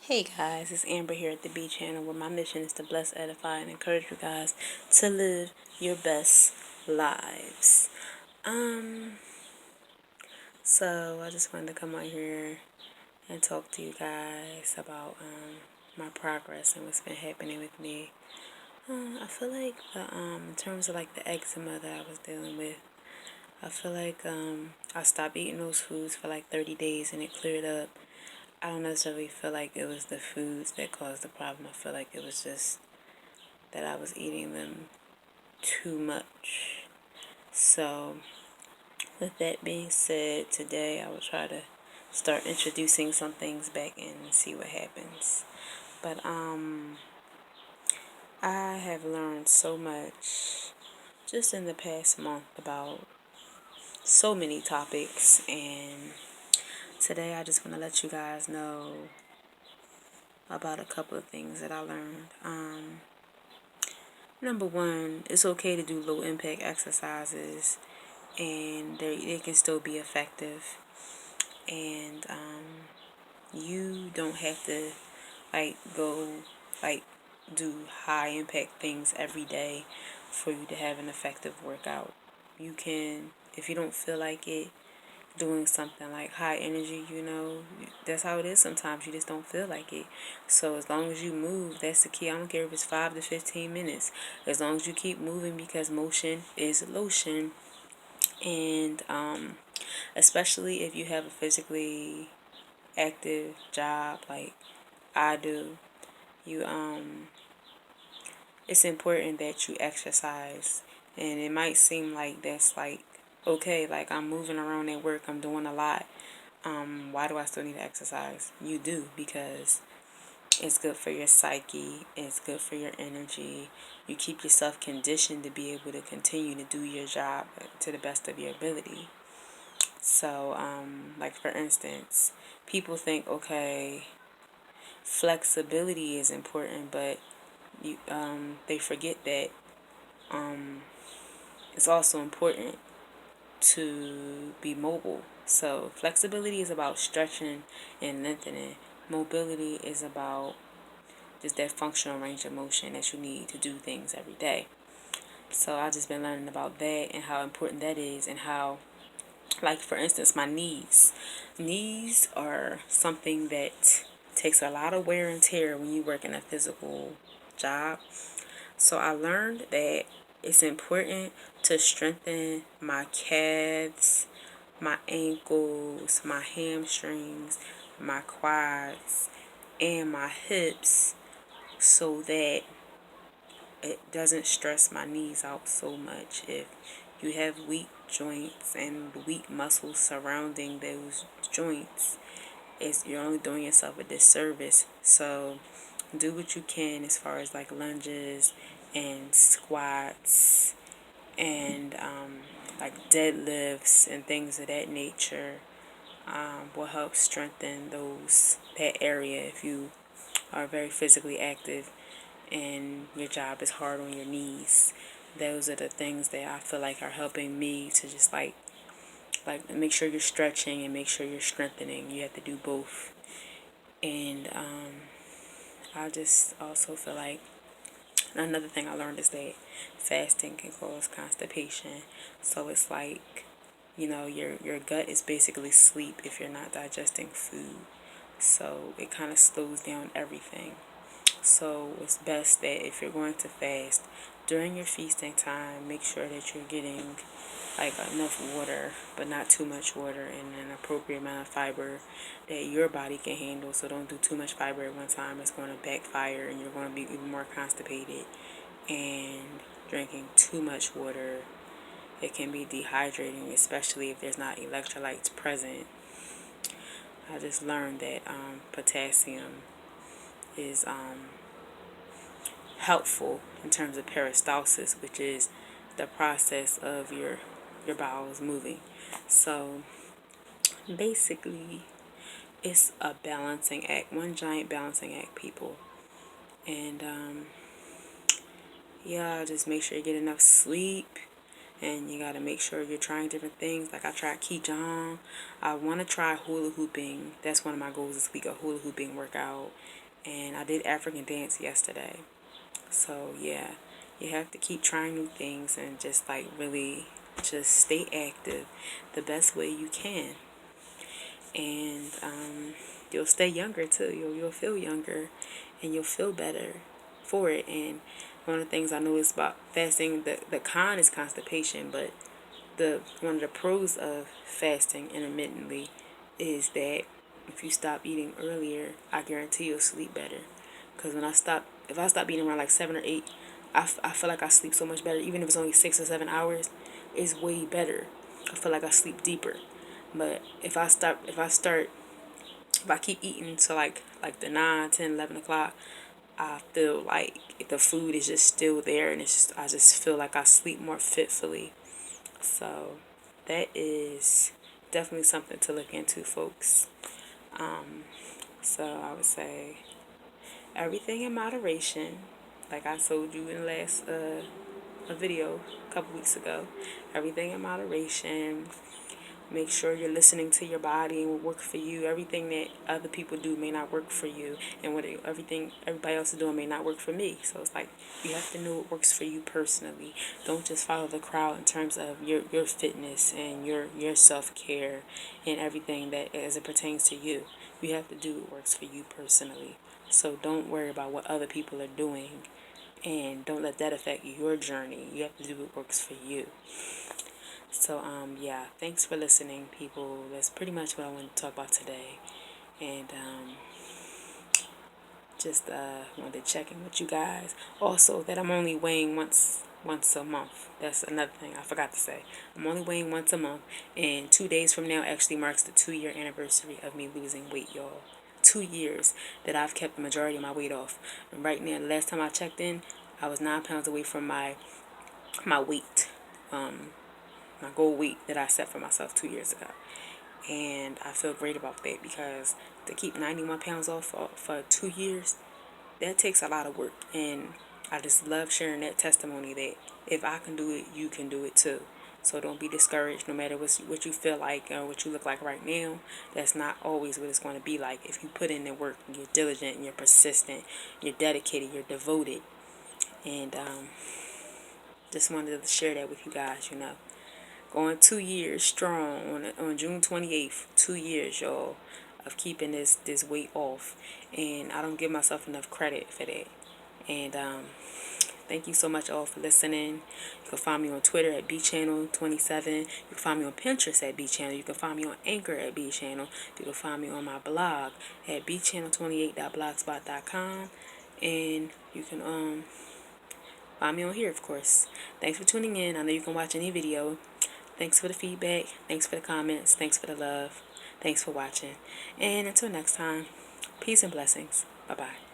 Hey guys, it's Amber here at the B channel where my mission is to bless, edify, and encourage you guys to live your best lives. Um, so I just wanted to come on here and talk to you guys about my progress and what's been happening with me. I feel like in terms of like the eczema that I was dealing with, I feel like I stopped eating those foods for like 30 days and it cleared up. I don't necessarily feel like it was the foods that caused the problem. I feel like it was just that I was eating them too much. So, with that being said, today I will try to start introducing some things back in and see what happens. But I have learned so much just in the past month about so many topics, and today I just want to let you guys know about a couple of things that I learned. Number one, it's okay to do low impact exercises and they can still be effective. And you don't have to go like do high impact things every day for you to have an effective workout. You can, if you don't feel like it, doing something like high energy, that's how it is sometimes. You just don't feel like it. So as long as you move, that's the key. I don't care if it's 5 to 15 minutes. As long as you keep moving, because motion is lotion. And especially if you have a physically active job like I do, you it's important that you exercise. And it might seem like that's like okay, like I'm moving around at work, I'm doing a lot. Why do I still need to exercise? You do, because it's good for your psyche, it's good for your energy. You keep yourself conditioned to be able to continue to do your job to the best of your ability. So, like for instance, people think, okay, flexibility is important, but they forget that it's also important to be mobile. So flexibility is about stretching and lengthening. Mobility is about just that functional range of motion that you need to do things every day. So I've just been learning about that and how important that is, and how, like for instance, my knees. Knees are something that takes a lot of wear and tear when you work in a physical job. So I learned that it's important to strengthen my calves, my ankles, my hamstrings, my quads, and my hips, so that it doesn't stress my knees out so much. If you have weak joints and weak muscles surrounding those joints, you're only doing yourself a disservice. So do what you can as far as like lunges and squats and like deadlifts and things of that nature. Will help strengthen that area if you are very physically active and your job is hard on your knees. Those are the things that I feel like are helping me to just like make sure you're stretching and make sure you're strengthening. You have to do both. And I just also feel like another thing I learned is that fasting can cause constipation. So it's like, your gut is basically sleep if you're not digesting food. So it kind of slows down everything. So it's best that if you're going to fast, during your feasting time, make sure that you're getting like enough water, but not too much water, and an appropriate amount of fiber that your body can handle. So don't do too much fiber at one time. It's going to backfire and you're going to be even more constipated. And drinking too much water, it can be dehydrating, especially if there's not electrolytes present. I just learned that potassium is helpful in terms of peristalsis, which is the process of your bowels moving. So basically, it's a balancing act, one giant balancing act, people. And yeah, just make sure you get enough sleep. and you got to make sure you're trying different things. Like I tried Qigong. I want to try hula hooping. That's one of my goals this week, a hula hooping workout. And I did African dance yesterday. So yeah, you have to keep trying new things and just like really just stay active the best way you can. And you'll stay younger too. You'll feel younger, and you'll feel better for it. And one of the things I noticed about fasting, the con is constipation, but the one of the pros of fasting intermittently is that if you stop eating earlier, I guarantee you'll sleep better. Because if I stop eating around like 7 or 8, I feel like I sleep so much better. Even if it's only 6 or 7 hours, it's way better. I feel like I sleep deeper. But if I keep eating to like the 9, 10, 11 o'clock, I feel like the food is just still there, and I just feel like I sleep more fitfully. So that is definitely something to look into, folks. So I would say everything in moderation. Like I told you in the last a video a couple weeks ago, everything in moderation. Make sure you're listening to your body and what works for you. Everything that other people do may not work for you, and everything everybody else is doing may not work for me. So it's like you have to know what works for you personally. Don't just follow the crowd in terms of your fitness and your self-care and everything that as it pertains to you. You have to do what works for you personally. So don't worry about what other people are doing, and don't let that affect your journey. You have to do what works for you. So, yeah, thanks for listening, people. That's pretty much what I wanted to talk about today. And just wanted to check in with you guys. Also, that I'm only weighing once a month. That's another thing I forgot to say. I'm only weighing once a month, and 2 days from now actually marks the 2-year anniversary of me losing weight, y'all. 2 years that I've kept the majority of my weight off. And right now, the last time I checked in, I was 9 pounds away from my weight. My goal weight that I set for myself 2 years ago. And I feel great about that, because to keep 91 pounds off for 2 years, that takes a lot of work. And I just love sharing that testimony that if I can do it, you can do it too. So don't be discouraged, no matter what you feel like or what you look like right now. That's not always what it's going to be like. If you put in the work, and you're diligent, and you're persistent, you're dedicated, you're devoted. And just wanted to share that with you guys. Going 2 years strong on June 28th. 2 years, y'all, of keeping this weight off, and I don't give myself enough credit for that. And thank you so much all for listening. You can find me on Twitter at bchannel27. You can find me on Pinterest at bchannel. You can find me on Anchor at bchannel. You can find me on my blog at bchannel28.blogspot.com, and you can find me on here, of course. Thanks for tuning in. I know you can watch any video. Thanks for the feedback. Thanks for the comments. Thanks for the love. Thanks for watching. And until next time, peace and blessings. Bye-bye.